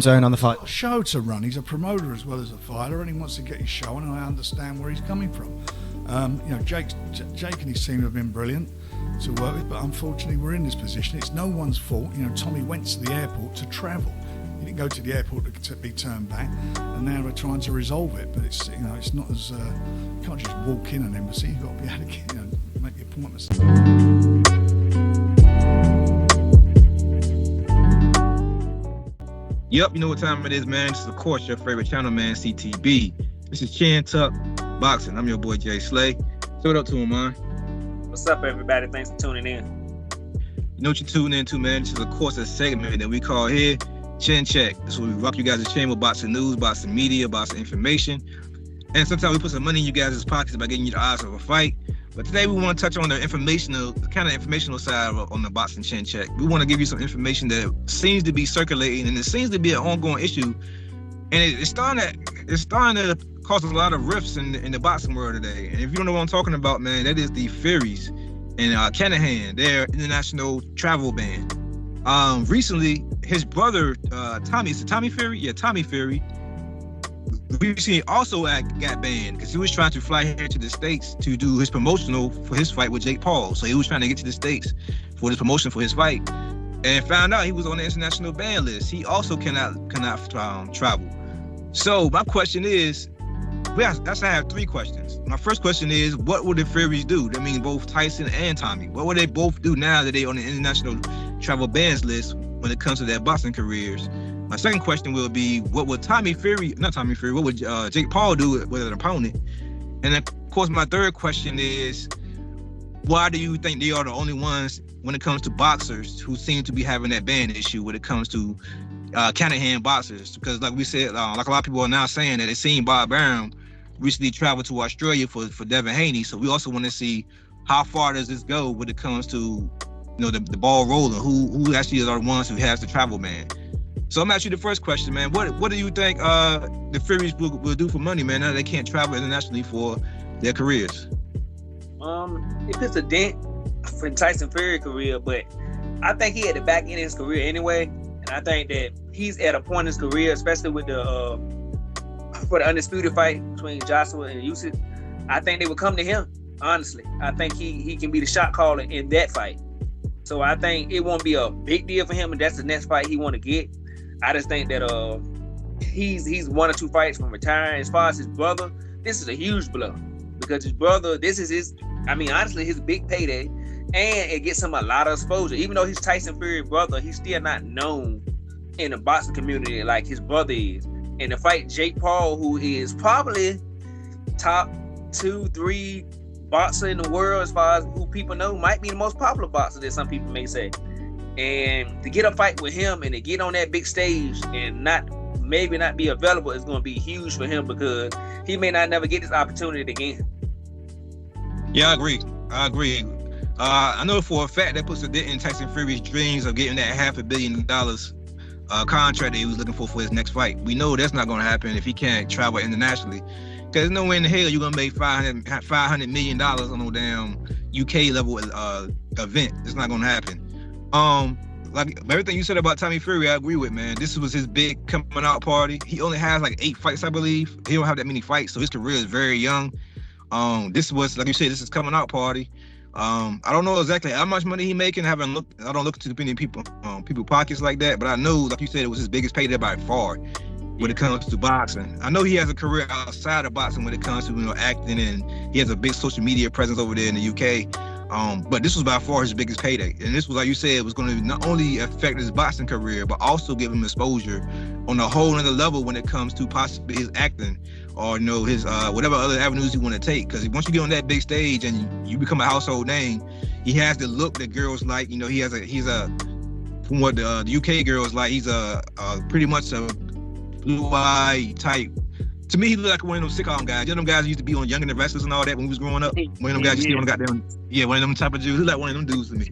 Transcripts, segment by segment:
zone on the fight? Show to run. He's a promoter as well as a fighter, and he wants to get his show on, and I understand where he's coming from. Jake and his team have been brilliant to work with, but unfortunately we're in this position. It's no one's fault. Tommy went to the airport to travel. He didn't go to the airport to be turned back, and now we're trying to resolve it. But it's not as you can't just walk in an embassy. You've got to be able to make the appointments. Yep, you know what time it is, man. This is, of course, your favorite channel, man, CTB. This is Chin Tuck Boxing. I'm your boy, Jay Slay. Say what up to him, man. What's up, everybody? Thanks for tuning in. You know what you're tuning into, man. This is, of course, a segment that we call here Chin Check. This is where we rock you guys' chin with boxing news, boxing media, boxing information. And sometimes we put some money in you guys' pockets by getting you the odds of a fight. But today we want to touch on the kind of informational side on the boxing Chin Check. We want to give you some information that seems to be circulating, and it seems to be an ongoing issue. And it's starting to cause a lot of rifts in the boxing world today. And if you don't know what I'm talking about, man, that is the Furies and Canahan, their international travel ban. Recently, his brother Tommy Fury? Yeah, Tommy Fury. Recently also got banned because he was trying to fly here to the States to do his promotional for his fight with Jake Paul. So he was trying to get to the States for this promotion for his fight, and found out he was on the international ban list. He also cannot travel. So my question is, I have three questions. My first question is, what will the Furies do? That means both Tyson and Tommy. What will they both do now that they're on the international travel bans list when it comes to their boxing careers? My second question will be, what would what would Jake Paul do with an opponent? And of course, my third question is, why do you think they are the only ones when it comes to boxers who seem to be having that ban issue when it comes to Canahan boxers? Because like we said, like a lot of people are now saying that they've seen Bob Arum recently travel to Australia for Devin Haney. So we also want to see how far does this go when it comes to the ball rolling, who actually are the ones who has the travel ban. So I'm asking you the first question, man. What do you think the Furies will do for money, man, now they can't travel internationally for their careers? It puts a dent for Tyson Fury's career, but I think he at the back end of his career anyway. And I think that he's at a point in his career, especially with for the undisputed fight between Joshua and Usyk. I think they would come to him, honestly. I think he can be the shot caller in that fight. So I think it won't be a big deal for him, and that's the next fight he want to get. I just think that he's one or two fights from retiring. As far as his brother, this is a huge blow because his brother, this is honestly his big payday, and it gets him a lot of exposure. Even though he's Tyson Fury's brother, he's still not known in the boxing community like his brother is. And to fight Jake Paul, who is probably top 2-3 boxer in the world as far as who people know, might be the most popular boxer that some people may say. And to get a fight with him and to get on that big stage and maybe not be available is going to be huge for him because he may not never get this opportunity again. Yeah, I agree. I know for a fact that puts a dent in Tyson Fury's dreams of getting that $500 million contract that he was looking for his next fight. We know that's not going to happen if he can't travel internationally. Because there's no way in the hell you're going to make $500 million on no damn UK level event. It's not going to happen. Like everything you said about Tommy Fury, I agree with, man. This was his big coming out party. He only has like 8 fights, I believe. He don't have that many fights, so his career is very young. This was, like you said, this is coming out party. I don't know exactly how much money he making. I don't look into many people pockets like that, but I know, like you said, it was his biggest payday by far when it comes to boxing. I know he has a career outside of boxing when it comes to acting, and he has a big social media presence over there in the UK. But this was by far his biggest payday. And this was, like you said, was going to not only affect his boxing career, but also give him exposure on a whole other level when it comes to possibly his acting or, his whatever other avenues you want to take. Because once you get on that big stage and you become a household name, he has the look that girls like. He's from what the UK girls like, he's a pretty much a blue-eyed type. To me, he looked like one of those sitcom guys. You know them guys who used to be on Young and the Restless and all that when we was growing up? One of them guys used to be on goddamn, one of them type of dudes. He look like one of them dudes to me.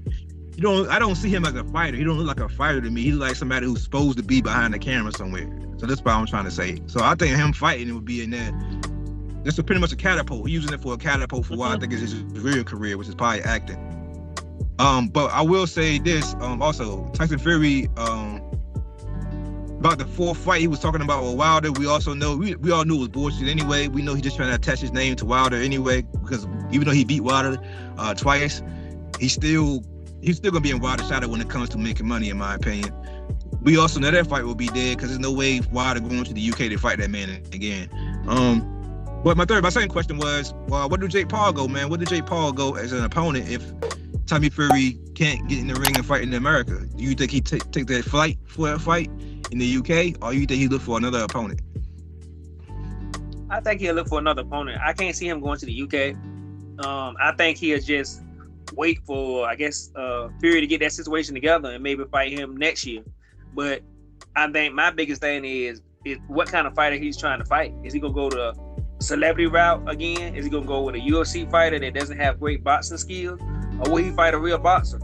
I don't see him as a fighter. He don't look like a fighter to me. He look like somebody who's supposed to be behind the camera somewhere. So that's what I'm trying to say. So I think him fighting would be in there. That's pretty much a catapult. He's using it for a catapult for what I think is his real career, which is probably acting. But I will say this, also, Tyson Fury, about the fourth fight he was talking about with Wilder. We also know we all knew it was bullshit anyway. We know he's just trying to attach his name to Wilder anyway, because even though he beat Wilder twice, he's still gonna be in Wilder's shadow when it comes to making money, in my opinion. We also know that fight will be dead because there's no way Wilder going to the UK to fight that man again. But my second question was, well, where did Jake Paul go, man? Where did Jake Paul go as an opponent if Tommy Fury can't get in the ring and fight in America? Do you think he take that flight for a fight in the UK, or you think he look for another opponent? I think he'll look for another opponent. I can't see him going to the UK. I think he'll just wait for, I guess, Fury to get that situation together and maybe fight him next year. But I think my biggest thing is what kind of fighter he's trying to fight. Is he gonna go the celebrity route again? Is he gonna go with a UFC fighter that doesn't have great boxing skills, or will he fight a real boxer?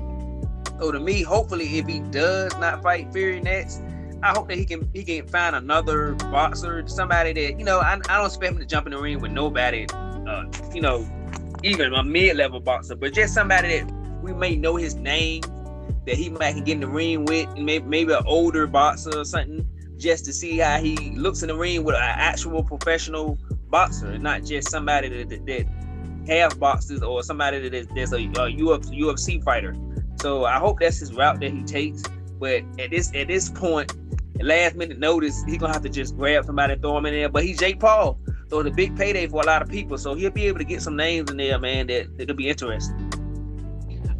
So to me, hopefully, if he does not fight Fury next, I hope that he can find another boxer, somebody that, you know, I don't expect him to jump in the ring with nobody, you know, even a mid-level boxer, but just somebody that we may know his name, that he might can get in the ring with, maybe an older boxer or something, just to see how he looks in the ring with an actual professional boxer, and not just somebody that half boxes, or somebody that's a UFC fighter. So I hope that's his route that he takes. But at this point, last minute notice, he's gonna have to just grab somebody and throw him in there. But he's Jake Paul, so it's a big payday for a lot of people. So he'll be able to get some names in there, man, that'll be interesting.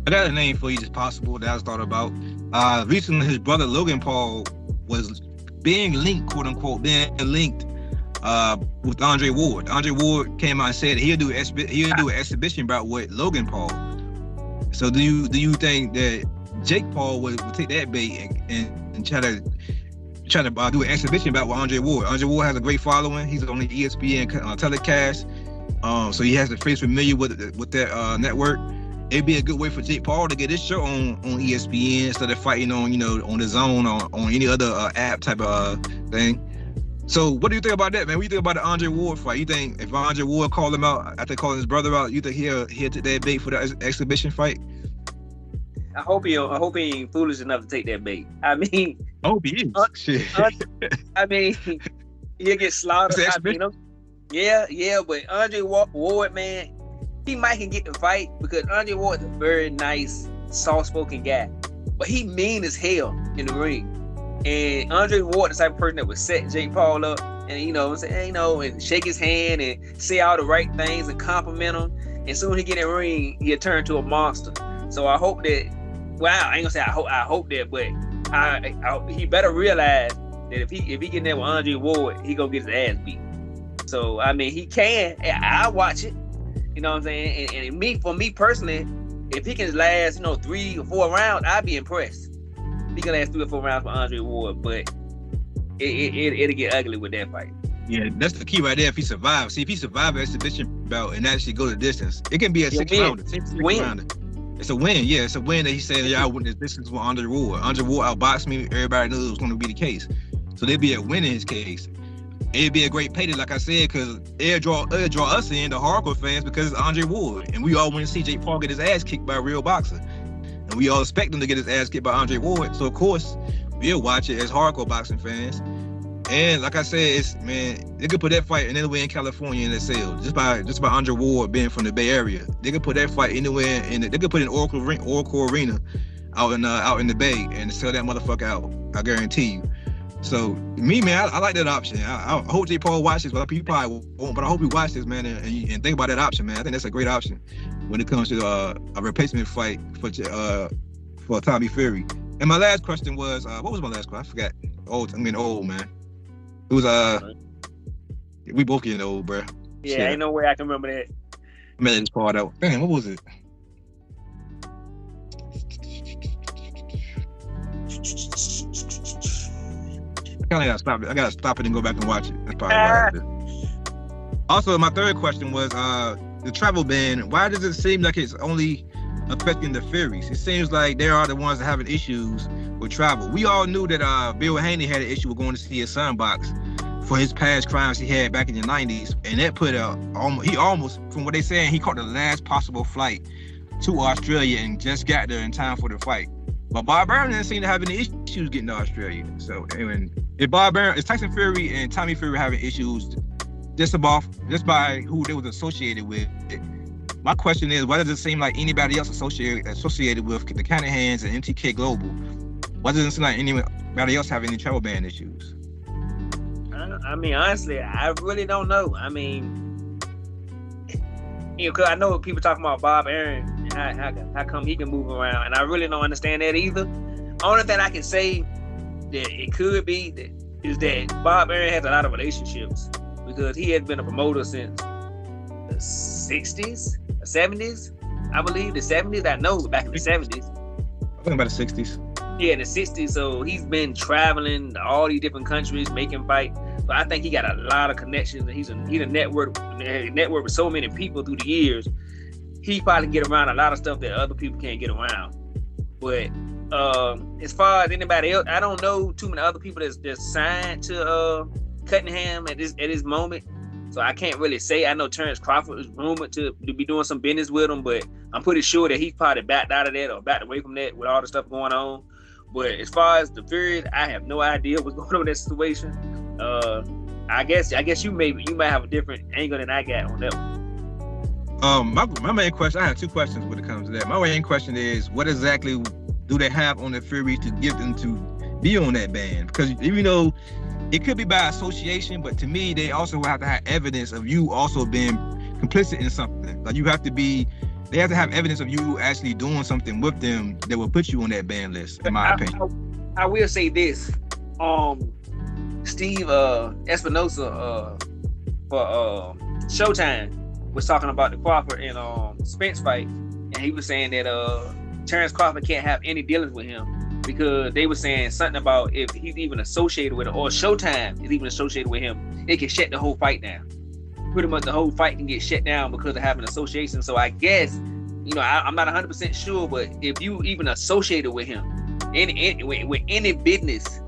I got a name for you that's possible that I was thought about. Recently, his brother Logan Paul was being linked, quote unquote, with Andre Ward. Andre Ward came out and said he'll do an exhibition bout with Logan Paul. So do you think that Jake Paul would take that bait and try to do an exhibition bout with Andre Ward? Andre Ward has a great following. He's on the ESPN telecast, so he has the face familiar with that network. It'd be a good way for Jake Paul to get his show on ESPN instead of fighting on the Zone or on any other app type of thing. So what do you think about that, man? What do you think about the Andre Ward fight? You think if Andre Ward called him out after calling his brother out, you think he'll take that bait for the exhibition fight? I hope he ain't foolish enough to take that bait. I mean, I hope he is. Shit. I mean, he'll get slaughtered. Yeah, but Andre Ward, man, he might can get the fight because Andre Ward is a very nice, soft-spoken guy, but he mean as hell in the ring. And Andre Ward, the type of person that would set Jake Paul up and and shake his hand and say all the right things and compliment him. And soon he get in the ring, he'll turn to a monster. So I hope that. Well, I ain't gonna say I hope that, but he better realize that if he get in there with Andre Ward, he gonna get his ass beat. So I mean, he can. I'll watch it. You know what I'm saying? And for me personally, if he can last 3 or 4 rounds, I'd be impressed. He can last 3 or 4 rounds for Andre Ward, but it'll get ugly with that fight. Yeah, that's the key right there. If he survives, if he survives an exhibition bout and actually go the distance, it can be a 6-rounder. It's a win. Yeah, it's a win that he said, I went this distance with Andre Ward. Andre Ward outboxed me. Everybody knew it was going to be the case. So there'd be a win in his case. It'd be a great payday, like I said, because it'll draw us in, the hardcore fans, because it's Andre Ward. And we all want to see Jake Paul get his ass kicked by a real boxer. And we all expect him to get his ass kicked by Andre Ward. So, of course, we'll watch it as hardcore boxing fans. And like I said, they could put that fight anywhere in California and it sells. Just by Andre Ward being from the Bay Area, they could put that fight anywhere they could put it in Oracle Arena out in the Bay and sell that motherfucker out. I guarantee you. So me, man, I like that option. I hope Jake Paul watches, but he probably won't. But I hope he watches, man, and think about that option, man. I think that's a great option when it comes to a replacement fight for Tommy Fury. And my last question was, what was my last question? I forgot. I'm getting old, man. It was we both getting old, bro. Yeah, shit. Ain't no way I can remember that. I'm gonna this part out. Damn, what was it? I gotta stop it and go back and watch it. That's probably why I did. Also, my third question was the travel ban. Why does it seem like it's only affecting the Furies? It seems like they are the ones that having issues with travel. We all knew that Bill Haney had an issue with going to see his son box for his past crimes he had back in the 90s, and that put he almost, from what they saying, he caught the last possible flight to Australia and just got there in time for the fight. But Bob Burnham didn't seem to have any issues getting to Australia. So anyway, Is Tyson Fury and Tommy Fury having issues just by who they was associated with? My question is, why does it seem like anybody else associated with the Canahans and MTK Global? Why doesn't it seem like anybody else have any travel ban issues? I mean, honestly, I really don't know. I mean, because I know people talking about Bob Arum and how come he can move around, and I really don't understand that either. Only thing I can say that it could be is that Bob Arum has a lot of relationships because he has been a promoter since the 60s, the 70s, I believe, the 70s. I know back in the 70s. I think about the 60s. Yeah, the 60s. So he's been traveling to all these different countries, making fights. So I think he got a lot of connections, and he's a network with so many people through the years. He probably get around a lot of stuff that other people can't get around. But as far as anybody else, I don't know too many other people that's signed to Cunningham at this moment. So I can't really say. I know Terrence Crawford is rumored to be doing some business with him, but I'm pretty sure that he's probably backed out of that or backed away from that with all the stuff going on. But as far as the Furies, I have no idea what's going on in that situation. I guess you might have a different angle than I got on that one. My main question, I have two questions when it comes to that. My main question is, what exactly do they have on the Furies to give them to be on that ban? Because even though it could be by association, but to me, they also have to have evidence of you also being complicit in something. Like they have to have evidence of you actually doing something with them that will put you on that ban list, in my opinion. I will say this. Steve Espinosa for Showtime was talking about the Crawford and Spence fight, and he was saying that Terrence Crawford can't have any dealings with him because they were saying something about if he's even associated with it or Showtime is even associated with him, it can shut the whole fight down. Pretty much the whole fight can get shut down because of having association. So I guess, I'm not 100% sure, but if you even associated with him with any business,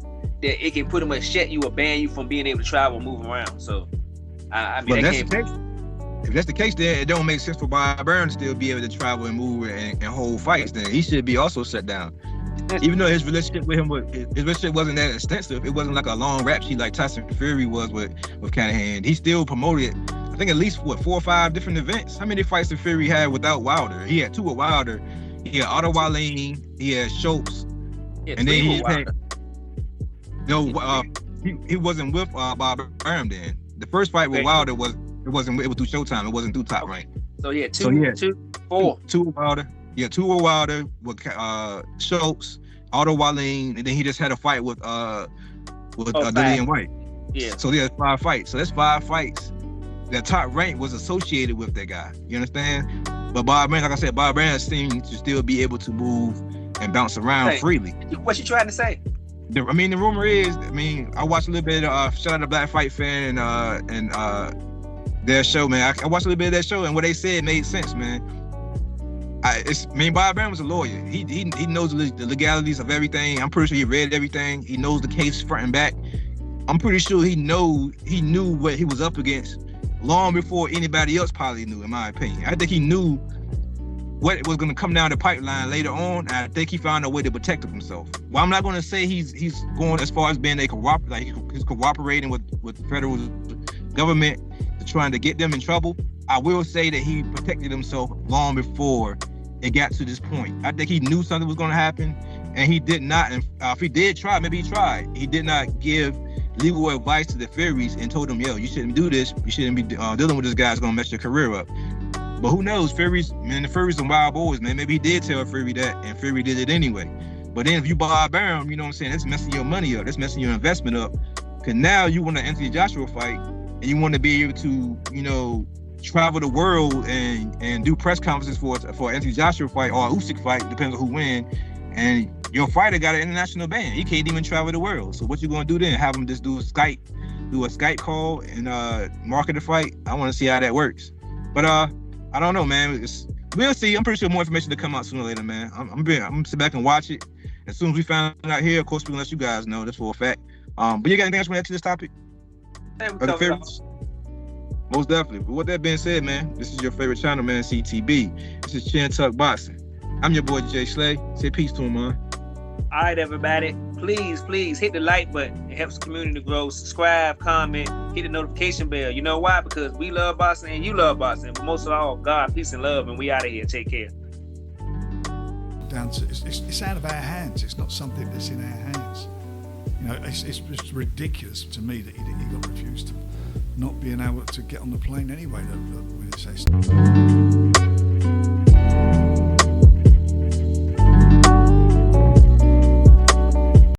that it can pretty much shut you or ban you from being able to travel and move around. So I mean, if that's the case, then it don't make sense for Bob Arum to still be able to travel and move and hold fights. Then he should be also shut down. Even though his relationship wasn't that extensive, it wasn't like a long rap sheet like Tyson Fury was with Canahan. He still promoted, I think, at least 4 or 5 different events. How many fights did Fury have without Wilder? He had 2 with Wilder. He had Otto Wallin. He had Schultz, and then he had. He wasn't with Bob Arum then. The first fight with Wilder it was through Showtime. It wasn't through Top Rank. So he had two, 4. 2 with Wilder. Yeah, 2 with Wilder with Schultz, Otto Wallin, and then he just had a fight with Dillian White. Yeah. So there's 5 fights. So that's 5 fights that Top Rank was associated with that guy. You understand? But Bob Arum, like I said, Bob Arum seemed to still be able to move and bounce around freely. What you trying to say? The rumor is, I watched a little bit of shout out to Black Fight Fan and their show, man. I watched a little bit of that show, and what they said made sense, man. Bob Arum was a lawyer. He knows the legalities of everything. I'm pretty sure he read everything. He knows the case front and back. I'm pretty sure he knew what he was up against long before anybody else probably knew, in my opinion. I think he knew what was going to come down the pipeline later on, and I think he found a way to protect himself. Well, I'm not going to say he's going as far as being he's cooperating with the federal government to trying to get them in trouble. I will say that he protected himself long before it got to this point. I think he knew something was going to happen, and he did not. And if he did try, maybe he tried. He did not give legal advice to the Furies and told them, "Yo, you shouldn't do this. You shouldn't be dealing with this guy. It's going to mess your career up." But who knows? The Furies and wild boys, man. Maybe he did tell Fury that, and Fury did it anyway. But then if you Bob Arum, you know what I'm saying? That's messing your money up. That's messing your investment up. Because now you want an Anthony Joshua fight, and you want to be able to, travel the world and do press conferences for Anthony Joshua fight or Usyk fight, depends on who wins. And your fighter got an international ban. He can't even travel the world. So what you gonna do then? Have him just do a Skype call and market the fight? I want to see how that works. But I don't know, man. We'll see. I'm pretty sure more information will come out sooner or later, man. I'm sit back and watch it. As soon as we find out here, of course, we'll let you guys know. That's for a fact. But you got anything else you want to add to this topic? Most definitely. But with that being said, man, this is your favorite channel, man, CTB. This is Chin Tuck Boxing. I'm your boy, Jay Slay. Say peace to him, man. All right, everybody. Please hit the like button. It helps the community grow. Subscribe, comment, hit the notification bell. You know why? Because we love boxing and you love boxing. But most of all, God, peace, and love. And we out of here. Take care. Down to it's out of our hands. It's not something that's in our hands. You know, it's just ridiculous to me that he got refused to not being able to get on the plane anyway. When it says.